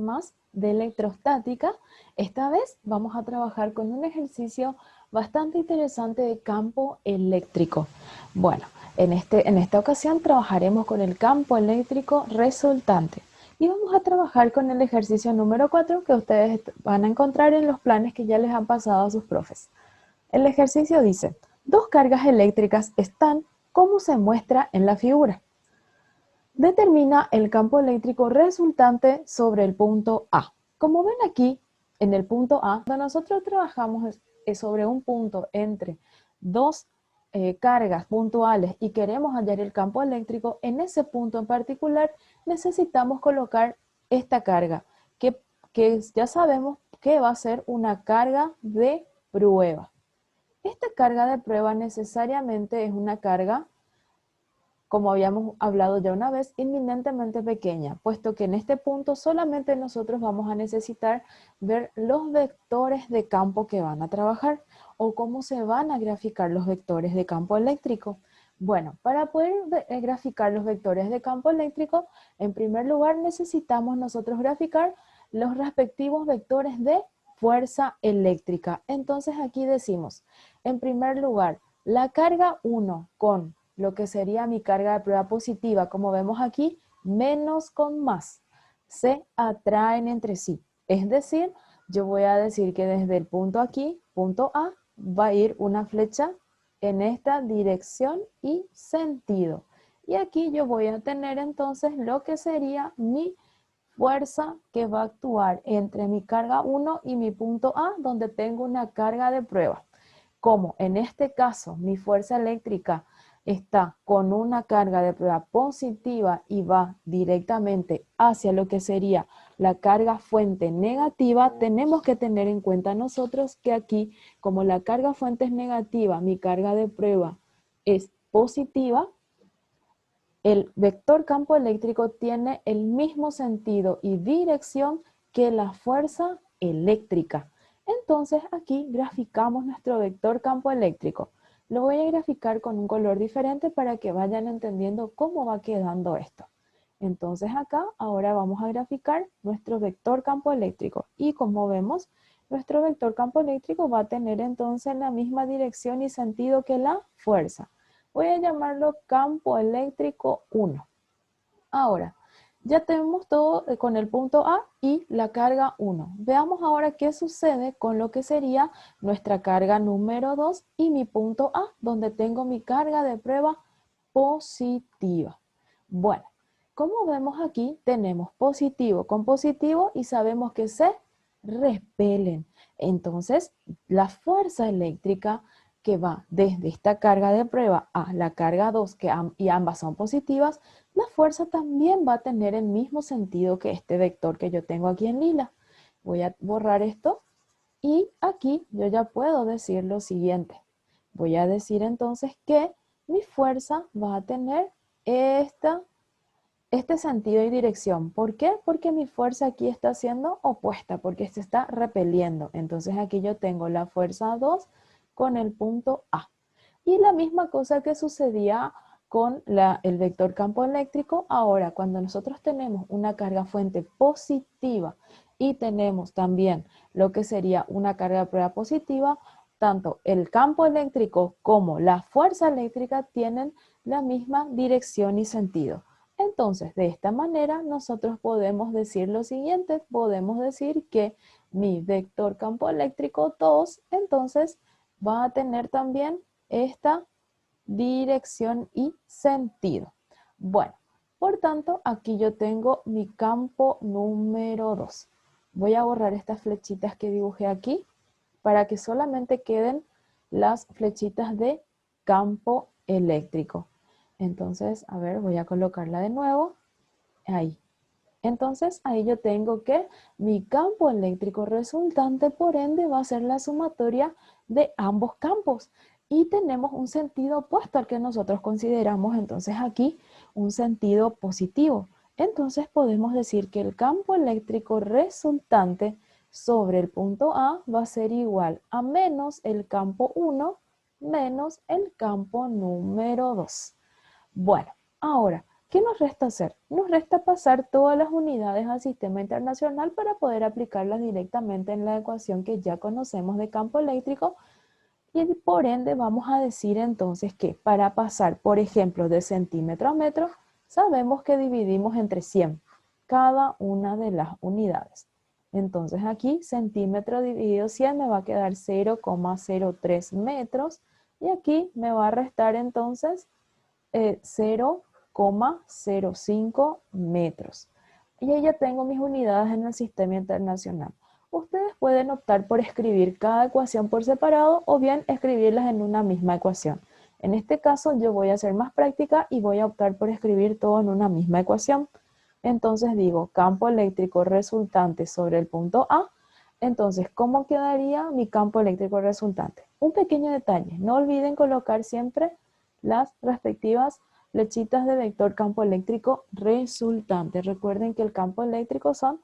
más de electrostática. Esta vez vamos a trabajar con un ejercicio bastante interesante de campo eléctrico. Bueno, en esta ocasión trabajaremos con el campo eléctrico resultante. Y vamos a trabajar con el ejercicio número 4 que ustedes van a encontrar en los planes que ya les han pasado a sus profes. El ejercicio dice, dos cargas eléctricas están como se muestra en la figura. Determina el campo eléctrico resultante sobre el punto A. Como ven aquí, en el punto A, cuando nosotros trabajamos sobre un punto entre dos cargas puntuales y queremos hallar el campo eléctrico, en ese punto en particular necesitamos colocar esta carga, que ya sabemos que va a ser una carga de prueba. Esta carga de prueba necesariamente es una carga, como habíamos hablado ya una vez, inminentemente pequeña, puesto que en este punto solamente nosotros vamos a necesitar ver los vectores de campo que van a trabajar o cómo se van a graficar los vectores de campo eléctrico. Bueno, para poder graficar los vectores de campo eléctrico, en primer lugar necesitamos nosotros graficar los respectivos vectores de fuerza eléctrica. Entonces aquí decimos, en primer lugar, la carga 1 con lo que sería mi carga de prueba positiva, como vemos aquí, menos con más, se atraen entre sí. Es decir, yo voy a decir que desde el punto aquí, punto A, va a ir una flecha en esta dirección y sentido. Y aquí yo voy a tener entonces lo que sería mi fuerza que va a actuar entre mi carga 1 y mi punto A, donde tengo una carga de prueba. Como en este caso mi fuerza eléctrica está con una carga de prueba positiva y va directamente hacia lo que sería la carga fuente negativa, tenemos que tener en cuenta nosotros que aquí, como la carga fuente es negativa, mi carga de prueba es positiva, el vector campo eléctrico tiene el mismo sentido y dirección que la fuerza eléctrica. Entonces aquí graficamos nuestro vector campo eléctrico. Lo voy a graficar con un color diferente para que vayan entendiendo cómo va quedando esto. Entonces acá ahora vamos a graficar nuestro vector campo eléctrico. Y como vemos, nuestro vector campo eléctrico va a tener entonces la misma dirección y sentido que la fuerza. Voy a llamarlo campo eléctrico 1. Ahora, ya tenemos todo con el punto A y la carga 1. Veamos ahora qué sucede con lo que sería nuestra carga número 2 y mi punto A, donde tengo mi carga de prueba positiva. Bueno, como vemos aquí, tenemos positivo con positivo y sabemos que se repelen. Entonces, la fuerza eléctrica que va desde esta carga de prueba a la carga 2, y ambas son positivas, la fuerza también va a tener el mismo sentido que este vector que yo tengo aquí en lila. Voy a borrar esto y aquí yo ya puedo decir lo siguiente. Voy a decir entonces que mi fuerza va a tener este sentido y dirección. ¿Por qué? Porque mi fuerza aquí está siendo opuesta, porque se está repeliendo. Entonces aquí yo tengo la fuerza 2 con el punto A. Y la misma cosa que sucedía con el vector campo eléctrico, ahora cuando nosotros tenemos una carga fuente positiva y tenemos también lo que sería una carga de prueba positiva, tanto el campo eléctrico como la fuerza eléctrica tienen la misma dirección y sentido. Entonces, de esta manera nosotros podemos decir lo siguiente, podemos decir que mi vector campo eléctrico 2, entonces va a tener también esta dirección y sentido. Bueno, por tanto, aquí yo tengo mi campo número 2. Voy a borrar estas flechitas que dibujé aquí para que solamente queden las flechitas de campo eléctrico. Entonces, a ver, voy a colocarla de nuevo. Ahí. Entonces, ahí yo tengo que mi campo eléctrico resultante, por ende, va a ser la sumatoria de ambos campos. Y tenemos un sentido opuesto al que nosotros consideramos, entonces, aquí un sentido positivo. Entonces, podemos decir que el campo eléctrico resultante sobre el punto A va a ser igual a menos el campo 1 menos el campo número 2. Bueno, ahora, ¿Qué nos resta hacer? Nos resta pasar todas las unidades al sistema internacional para poder aplicarlas directamente en la ecuación que ya conocemos de campo eléctrico y por ende vamos a decir entonces que para pasar, por ejemplo, de centímetro a metro, sabemos que dividimos entre 100 cada una de las unidades. Entonces aquí centímetro dividido 100 me va a quedar 0,03 metros y aquí me va a restar entonces 0,05 metros. Y ahí ya tengo mis unidades en el sistema internacional. Ustedes pueden optar por escribir cada ecuación por separado o bien escribirlas en una misma ecuación. En este caso yo voy a hacer más práctica y voy a optar por escribir todo en una misma ecuación. Entonces digo campo eléctrico resultante sobre el punto A. Entonces, ¿cómo quedaría mi campo eléctrico resultante? Un pequeño detalle, no olviden colocar siempre las respectivas flechitas de vector campo eléctrico resultante. Recuerden que el campo eléctrico son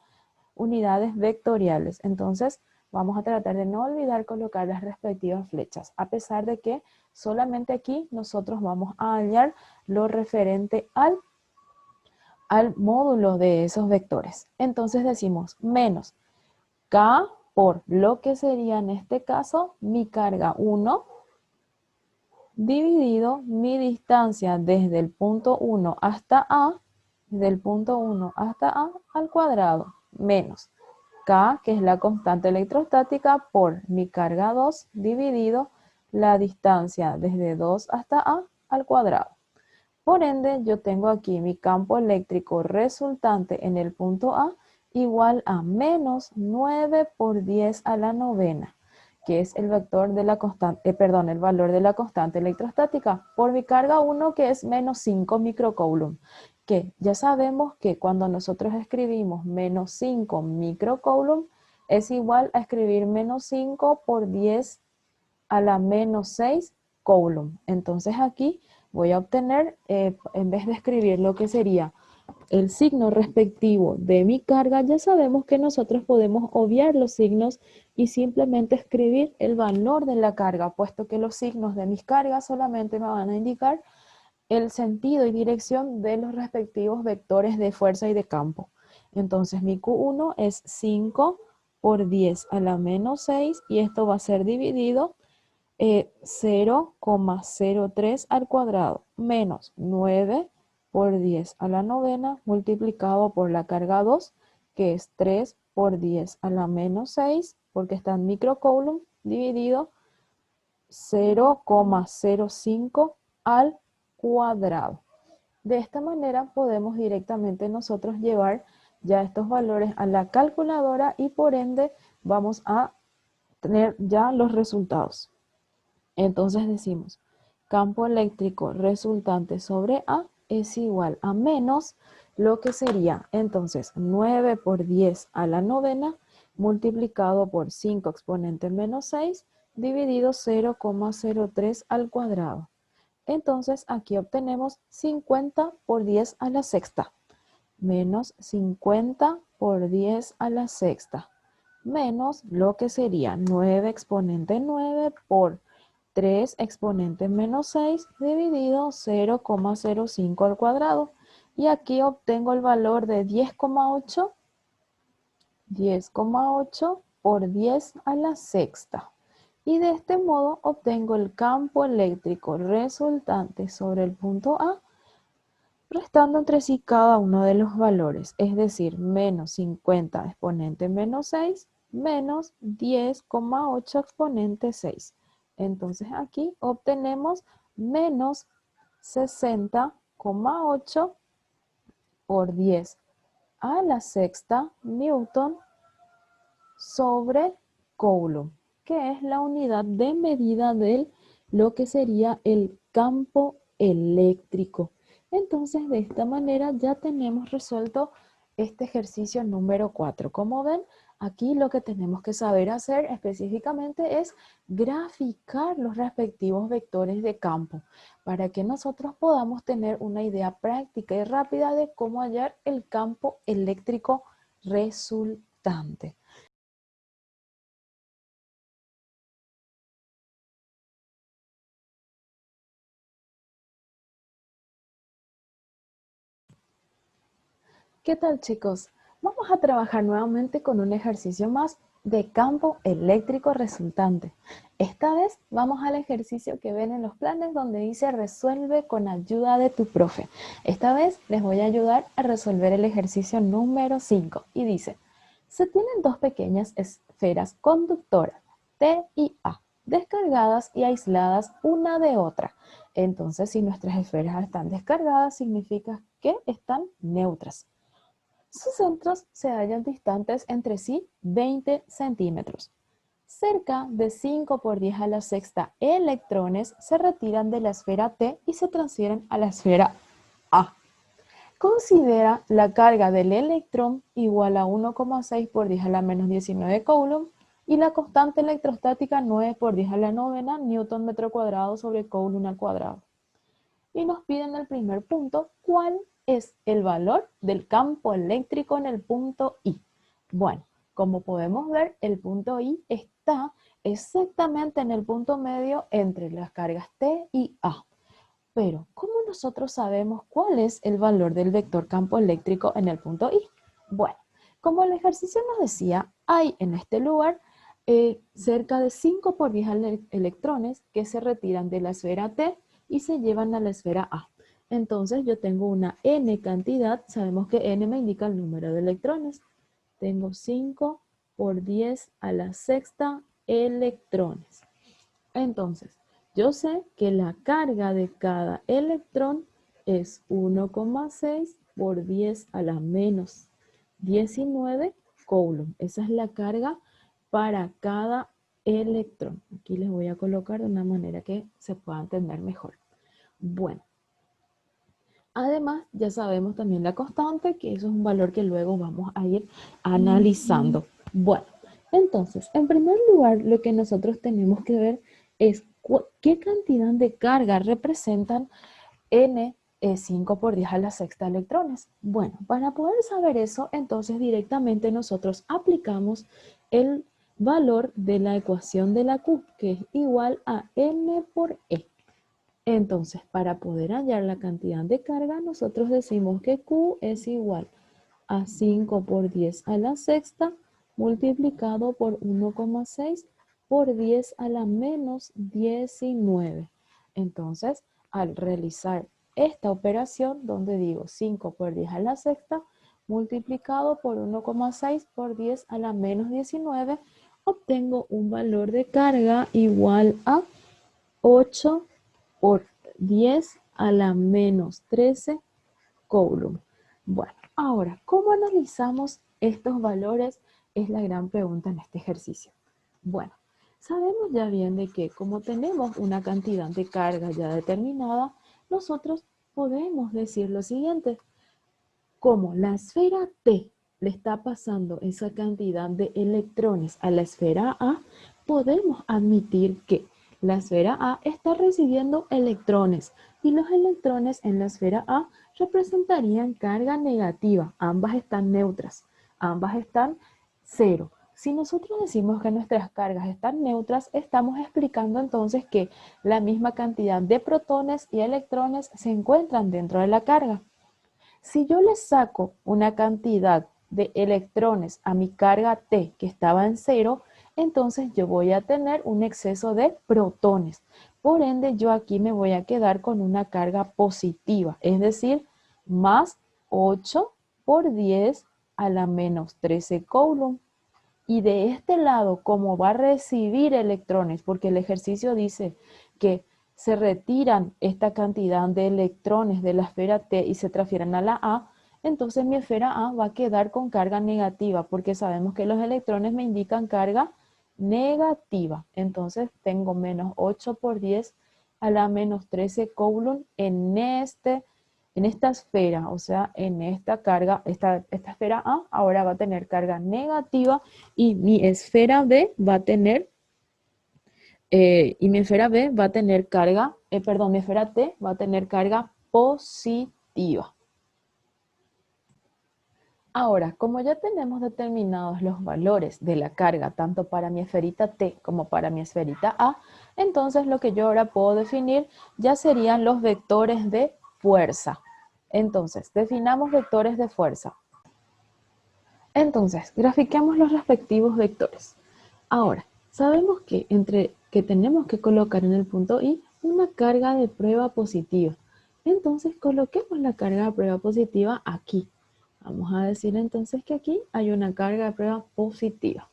unidades vectoriales. Entonces, vamos a tratar de no olvidar colocar las respectivas flechas, a pesar de que solamente aquí nosotros vamos a hallar lo referente al módulo de esos vectores. Entonces decimos menos K por lo que sería en este caso mi carga 1 dividido mi distancia desde el punto 1 hasta A, del punto 1 hasta A al cuadrado, menos K, que es la constante electrostática, por mi carga 2 dividido la distancia desde 2 hasta A al cuadrado. Por ende, yo tengo aquí mi campo eléctrico resultante en el punto A igual a menos 9 por 10 a la novena, que es el vector de la constante, el valor de la constante electrostática, por mi carga 1, que es menos 5 microcoulomb, que ya sabemos que cuando nosotros escribimos menos 5 microcoulomb es igual a escribir menos 5 por 10 a la menos 6 coulomb. Entonces aquí voy a obtener, en vez de escribir lo que sería el signo respectivo de mi carga, ya sabemos que nosotros podemos obviar los signos y simplemente escribir el valor de la carga, puesto que los signos de mis cargas solamente me van a indicar el sentido y dirección de los respectivos vectores de fuerza y de campo. Entonces mi Q1 es 5 por 10 a la menos 6 y esto va a ser dividido 0,03 al cuadrado menos 9 por 10 a la novena multiplicado por la carga 2, que es 3 por 10 a la menos 6, porque está en microcoulomb, dividido 0,05 al cuadrado. De esta manera podemos directamente nosotros llevar ya estos valores a la calculadora y por ende vamos a tener ya los resultados. Entonces decimos, campo eléctrico resultante sobre A es igual a menos lo que sería entonces 9 por 10 a la novena multiplicado por 5 exponente menos 6 dividido 0,03 al cuadrado. Entonces aquí obtenemos 50 por 10 a la sexta menos 50 por 10 a la sexta menos lo que sería 9 exponente 9 por 3 exponente menos 6 dividido 0,05 al cuadrado. Y aquí obtengo el valor de 10,8 por 10 a la sexta. Y de este modo obtengo el campo eléctrico resultante sobre el punto A, restando entre sí cada uno de los valores, es decir, menos 50 exponente menos 6 menos 10,8 exponente 6. Entonces aquí obtenemos menos 60,8 por 10 a la sexta newton sobre coulomb, que es la unidad de medida de lo que sería el campo eléctrico. Entonces, de esta manera ya tenemos resuelto este ejercicio número 4. Como ven, aquí lo que tenemos que saber hacer específicamente es graficar los respectivos vectores de campo para que nosotros podamos tener una idea práctica y rápida de cómo hallar el campo eléctrico resultante. ¿Qué tal, chicos? Vamos a trabajar nuevamente con un ejercicio más de campo eléctrico resultante. Esta vez vamos al ejercicio que ven en los planes donde dice resuelve con ayuda de tu profe. Esta vez les voy a ayudar a resolver el ejercicio número 5 y dice, se tienen dos pequeñas esferas conductoras, T y A, descargadas y aisladas una de otra. Entonces, si nuestras esferas están descargadas, significa que están neutras. Sus centros se hallan distantes entre sí 20 centímetros. Cerca de 5 por 10 a la sexta electrones se retiran de la esfera T y se transfieren a la esfera A. Considera la carga del electrón igual a 1,6 por 10 a la menos 19 coulomb y la constante electrostática 9 por 10 a la novena newton metro cuadrado sobre coulomb al cuadrado. Y nos piden el primer punto, ¿cuál es el valor del campo eléctrico en el punto I? Bueno, como podemos ver, el punto I está exactamente en el punto medio entre las cargas T y A. Pero, ¿cómo nosotros sabemos cuál es el valor del vector campo eléctrico en el punto I? Bueno, como el ejercicio nos decía, hay en este lugar cerca de 5 por 10 electrones que se retiran de la esfera T y se llevan a la esfera A. Entonces yo tengo una n cantidad, sabemos que n me indica el número de electrones. Tengo 5 por 10 a la sexta electrones. Entonces, yo sé que la carga de cada electrón es 1,6 por 10 a la menos 19 coulomb. Esa es la carga para cada electrón. Aquí les voy a colocar de una manera que se pueda entender mejor. Bueno, además ya sabemos también la constante, que eso es un valor que luego vamos a ir analizando. Bueno, entonces, en primer lugar, lo que nosotros tenemos que ver es qué cantidad de carga representan n 5 por 10 a la sexta electrones. Bueno, para poder saber eso, entonces directamente nosotros aplicamos el valor de la ecuación de la Q, que es igual a n por E. Entonces, para poder hallar la cantidad de carga, nosotros decimos que Q es igual a 5 por 10 a la sexta multiplicado por 1,6 por 10 a la menos 19. Entonces, al realizar esta operación, donde digo 5 por 10 a la sexta multiplicado por 1,6 por 10 a la menos 19, obtengo un valor de carga igual a 8 por 10 a la menos 13 coulomb. Bueno, ahora, ¿cómo analizamos estos valores? Es la gran pregunta en este ejercicio. Bueno, sabemos ya bien de que como tenemos una cantidad de carga ya determinada, nosotros podemos decir lo siguiente. Como la esfera T le está pasando esa cantidad de electrones a la esfera A, podemos admitir que la esfera A está recibiendo electrones y los electrones en la esfera A representarían carga negativa. Ambas están neutras, ambas están cero. Si nosotros decimos que nuestras cargas están neutras, estamos explicando entonces que la misma cantidad de protones y electrones se encuentran dentro de la carga. Si yo le saco una cantidad de electrones a mi carga T que estaba en cero, entonces yo voy a tener un exceso de protones. Por ende, yo aquí me voy a quedar con una carga positiva, es decir, más 8 por 10 a la menos 13 coulomb. Y de este lado, como va a recibir electrones, porque el ejercicio dice que se retiran esta cantidad de electrones de la esfera T y se transfieren a la A, entonces mi esfera A va a quedar con carga negativa, porque sabemos que los electrones me indican carga negativa. Entonces tengo menos 8 por 10 a la menos 13 coulomb en esta esfera, o sea, en esta carga, esta esfera A ahora va a tener carga negativa y mi esfera B va a tener, mi esfera B va a tener carga, mi esfera T va a tener carga positiva. Ahora, como ya tenemos determinados los valores de la carga, tanto para mi esferita T como para mi esferita A, entonces lo que yo ahora puedo definir ya serían los vectores de fuerza. Entonces, definamos vectores de fuerza. Entonces, grafiquemos los respectivos vectores. Ahora, sabemos que que tenemos que colocar en el punto I una carga de prueba positiva. Entonces, coloquemos la carga de prueba positiva aquí. Vamos a decir entonces que aquí hay una carga de prueba positiva.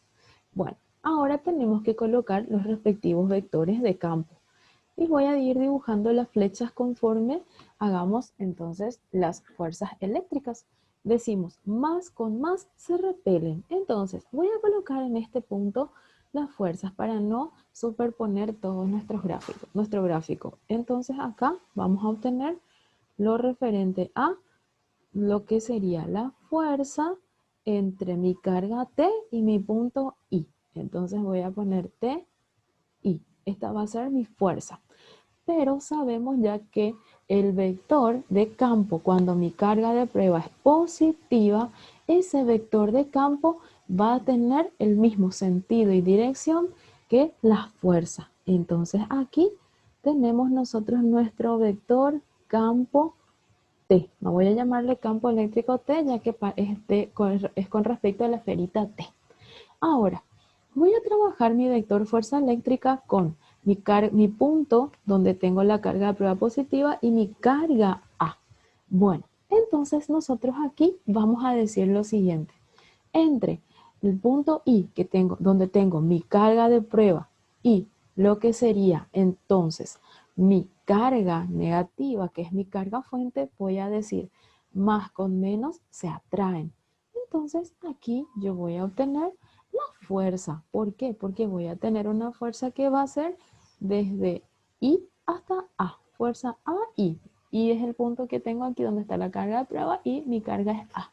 Bueno, ahora tenemos que colocar los respectivos vectores de campo. Y voy a ir dibujando las flechas conforme hagamos entonces las fuerzas eléctricas. Decimos, más con más se repelen. Entonces, voy a colocar en este punto las fuerzas para no superponer todos nuestro gráfico. Entonces, acá vamos a obtener lo referente a lo que sería la fuerza entre mi carga T y mi punto I. Entonces, voy a poner T, I. Esta va a ser mi fuerza. Pero sabemos ya que el vector de campo, cuando mi carga de prueba es positiva, ese vector de campo va a tener el mismo sentido y dirección que la fuerza. Entonces aquí tenemos nosotros nuestro vector campo T. No voy a llamarle campo eléctrico T, ya que es con respecto a la esferita T. Ahora, voy a trabajar mi vector fuerza eléctrica con mi punto donde tengo la carga de prueba positiva y mi carga A. Bueno, entonces nosotros aquí vamos a decir lo siguiente. Entre el punto I donde tengo mi carga de prueba y lo que sería entonces mi carga negativa, que es mi carga fuente, voy a decir más con menos se atraen. Entonces aquí yo voy a obtener la fuerza. ¿Por qué? Porque voy a tener una fuerza que va a ser desde I hasta A. Fuerza A, I. I es el punto que tengo aquí donde está la carga de prueba y mi carga es A.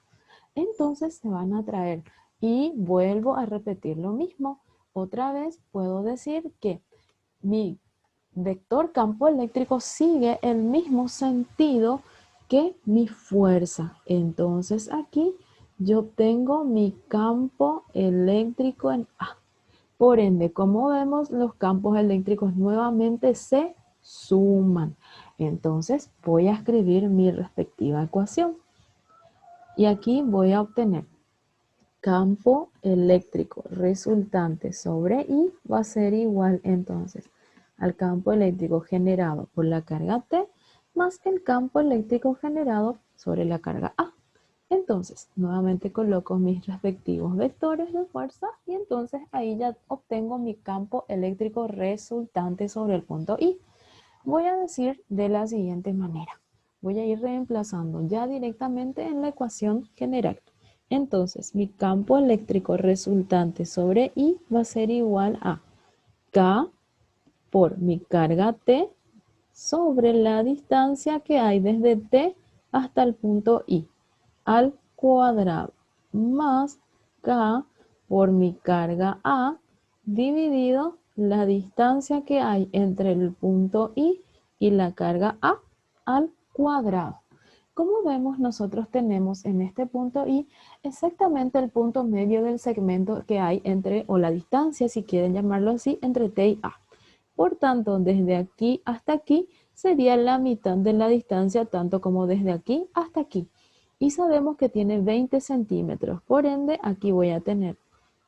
Entonces se van a atraer. Y vuelvo a repetir lo mismo. Otra vez puedo decir que mi vector campo eléctrico sigue el mismo sentido que mi fuerza. Entonces aquí yo tengo mi campo eléctrico en A. Por ende, como vemos, los campos eléctricos nuevamente se suman. Entonces voy a escribir mi respectiva ecuación. Y aquí voy a obtener campo eléctrico resultante sobre I va a ser igual entonces al campo eléctrico generado por la carga T más el campo eléctrico generado sobre la carga A. Entonces, nuevamente coloco mis respectivos vectores de fuerza y entonces ahí ya obtengo mi campo eléctrico resultante sobre el punto I. Voy a decir de la siguiente manera. Voy a ir reemplazando ya directamente en la ecuación general. Entonces, mi campo eléctrico resultante sobre I va a ser igual a K por mi carga T sobre la distancia que hay desde T hasta el punto I al cuadrado más K por mi carga A dividido la distancia que hay entre el punto I y la carga A al cuadrado. Como vemos, nosotros tenemos en este punto I exactamente el punto medio del segmento que hay entre, o la distancia, si quieren llamarlo así, entre T y A. Por tanto, desde aquí hasta aquí sería la mitad de la distancia, tanto como desde aquí hasta aquí. Y sabemos que tiene 20 centímetros. Por ende, aquí voy a tener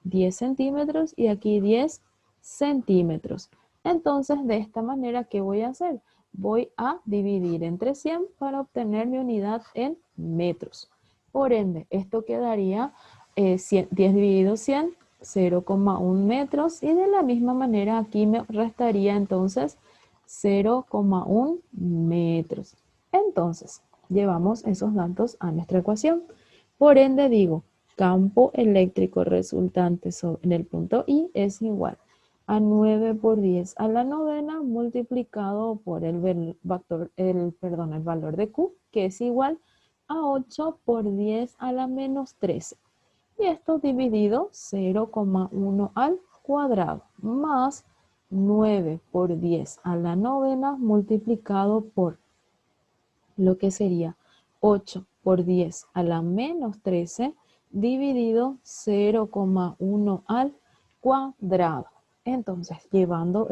10 centímetros y aquí 10 centímetros. Entonces, de esta manera, ¿qué voy a hacer? Voy a dividir entre 100 para obtener mi unidad en metros. Por ende, esto quedaría 10 dividido 100, 0,1 metros. Y de la misma manera, aquí me restaría entonces 0,1 metros. Entonces, llevamos esos datos a nuestra ecuación. Por ende, digo, campo eléctrico resultante en el punto I es igual a 9 por 10 a la novena multiplicado por el valor de Q, que es igual a 8 por 10 a la menos 13. Y esto dividido 0,1 al cuadrado más 9 por 10 a la novena multiplicado por lo que sería 8 por 10 a la menos 13 dividido 0,1 al cuadrado. Entonces, llevando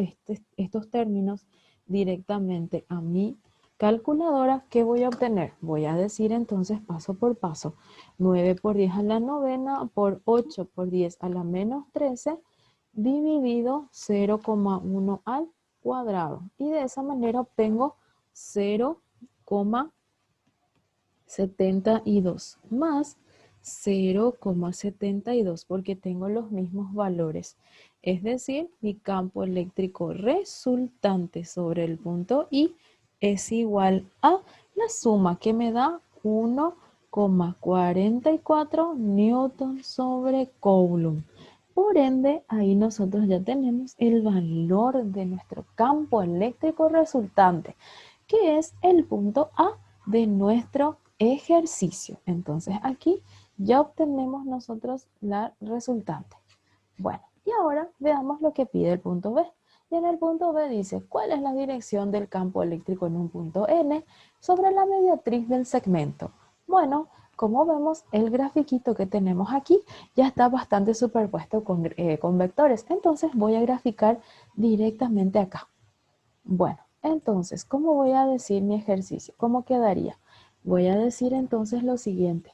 estos términos directamente a mi Calculadora, ¿qué voy a obtener? Voy a decir entonces paso por paso. 9 por 10 a la novena por 8 por 10 a la menos 13 dividido 0,1 al cuadrado. Y de esa manera obtengo 0,72 más 0,72 porque tengo los mismos valores. Es decir, mi campo eléctrico resultante sobre el punto I es igual a la suma que me da 1,44 newton sobre coulomb. Por ende, ahí nosotros ya tenemos el valor de nuestro campo eléctrico resultante, que es el punto A de nuestro ejercicio. Entonces aquí ya obtenemos nosotros la resultante. Bueno, y ahora veamos lo que pide el punto B. Y en el punto B dice, ¿cuál es la dirección del campo eléctrico en un punto N sobre la mediatriz del segmento? Bueno, como vemos, el grafiquito que tenemos aquí ya está bastante superpuesto con vectores. Entonces voy a graficar directamente acá. Bueno, entonces, ¿cómo voy a decir mi ejercicio? ¿Cómo quedaría? Voy a decir entonces lo siguiente.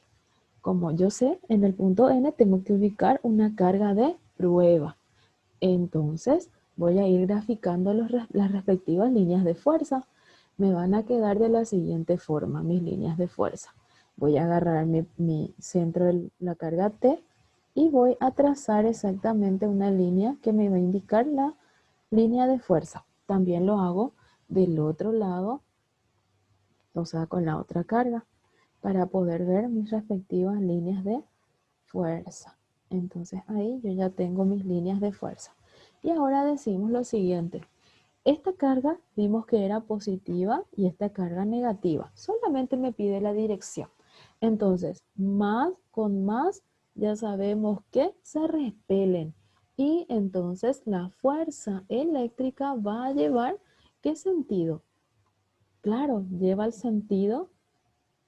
Como yo sé, en el punto N tengo que ubicar una carga de prueba. Entonces, voy a ir graficando las respectivas líneas de fuerza. Me van a quedar de la siguiente forma, mis líneas de fuerza. Voy a agarrar mi centro de la carga T y voy a trazar exactamente una línea que me va a indicar la línea de fuerza. También lo hago del otro lado, o sea, con la otra carga, para poder ver mis respectivas líneas de fuerza. Entonces ahí yo ya tengo mis líneas de fuerza. Y ahora decimos lo siguiente. Esta carga vimos que era positiva y esta carga negativa. Solamente me pide la dirección. Entonces, más con más ya sabemos que se repelen. Y entonces la fuerza eléctrica va a llevar, ¿qué sentido? Claro, lleva el sentido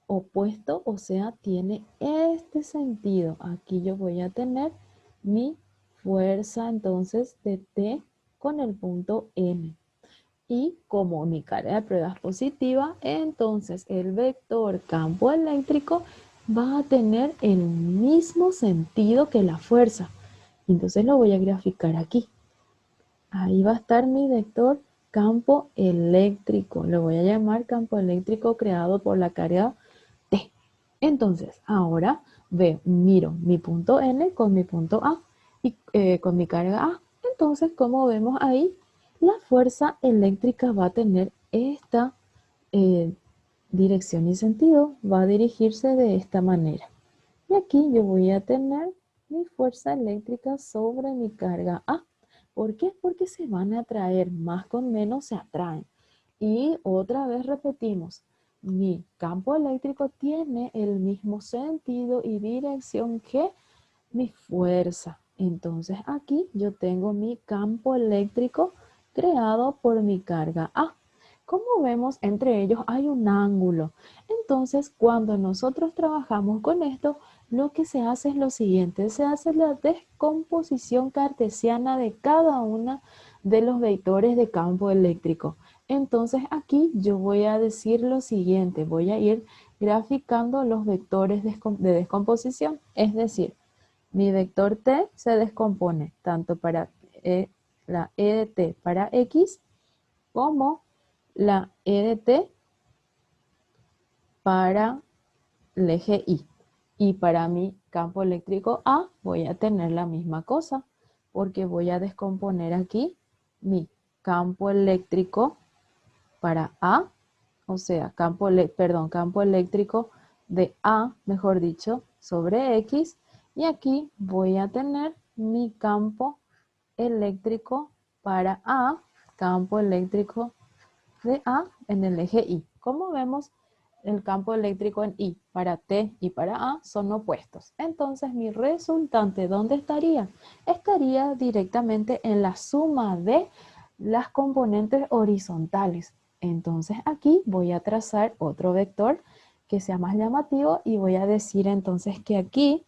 opuesto, o sea, tiene este sentido. Aquí yo voy a tener mi fuerza entonces de T con el punto N. Y como mi carga de prueba es positiva, entonces el vector campo eléctrico va a tener el mismo sentido que la fuerza. Entonces lo voy a graficar aquí. Ahí va a estar mi vector campo eléctrico. Lo voy a llamar campo eléctrico creado por la carga T. Entonces, ahora miro mi punto N con mi punto A y con mi carga A. Entonces, como vemos ahí, la fuerza eléctrica va a tener esta eh, dirección y sentido. Va a dirigirse de esta manera. Y aquí yo voy a tener mi fuerza eléctrica sobre mi carga A. ¿Por qué? Porque se van a atraer, más con menos se atraen. Y otra vez repetimos, mi campo eléctrico tiene el mismo sentido y dirección que mi fuerza. Entonces aquí yo tengo mi campo eléctrico creado por mi carga A. Como vemos, entre ellos hay un ángulo. Entonces, cuando nosotros trabajamos con esto, lo que se hace es lo siguiente. Se hace la descomposición cartesiana de cada uno de los vectores de campo eléctrico. Entonces, aquí yo voy a decir lo siguiente. Voy a ir graficando los vectores de descomposición. Es decir, mi vector t se descompone tanto para la e de t para x como la e de t para el eje y. Y para mi campo eléctrico A voy a tener la misma cosa porque voy a descomponer aquí mi campo eléctrico para A, o sea, campo eléctrico de A, mejor dicho, sobre X. Y aquí voy a tener mi campo eléctrico para A, campo eléctrico de A en el eje Y. Como vemos, el campo eléctrico en Y para T y para A son opuestos. Entonces, mi resultante, ¿dónde estaría? Estaría directamente en la suma de las componentes horizontales. Entonces, aquí voy a trazar otro vector que sea más llamativo y voy a decir entonces que aquí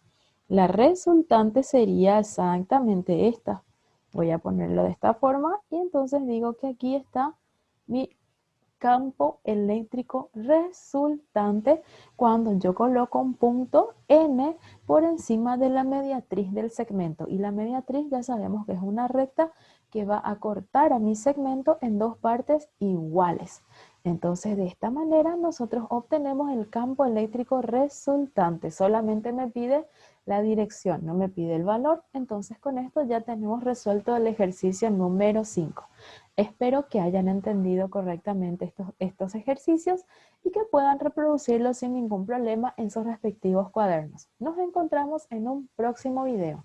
la resultante sería exactamente esta. Voy a ponerlo de esta forma y entonces digo que aquí está mi campo eléctrico resultante cuando yo coloco un punto N por encima de la mediatriz del segmento. Y la mediatriz ya sabemos que es una recta que va a cortar a mi segmento en dos partes iguales. Entonces, de esta manera nosotros obtenemos el campo eléctrico resultante. Solamente me pide la dirección, no me pide el valor. Entonces, con esto ya tenemos resuelto el ejercicio número 5. Espero que hayan entendido correctamente estos ejercicios y que puedan reproducirlos sin ningún problema en sus respectivos cuadernos. Nos encontramos en un próximo video.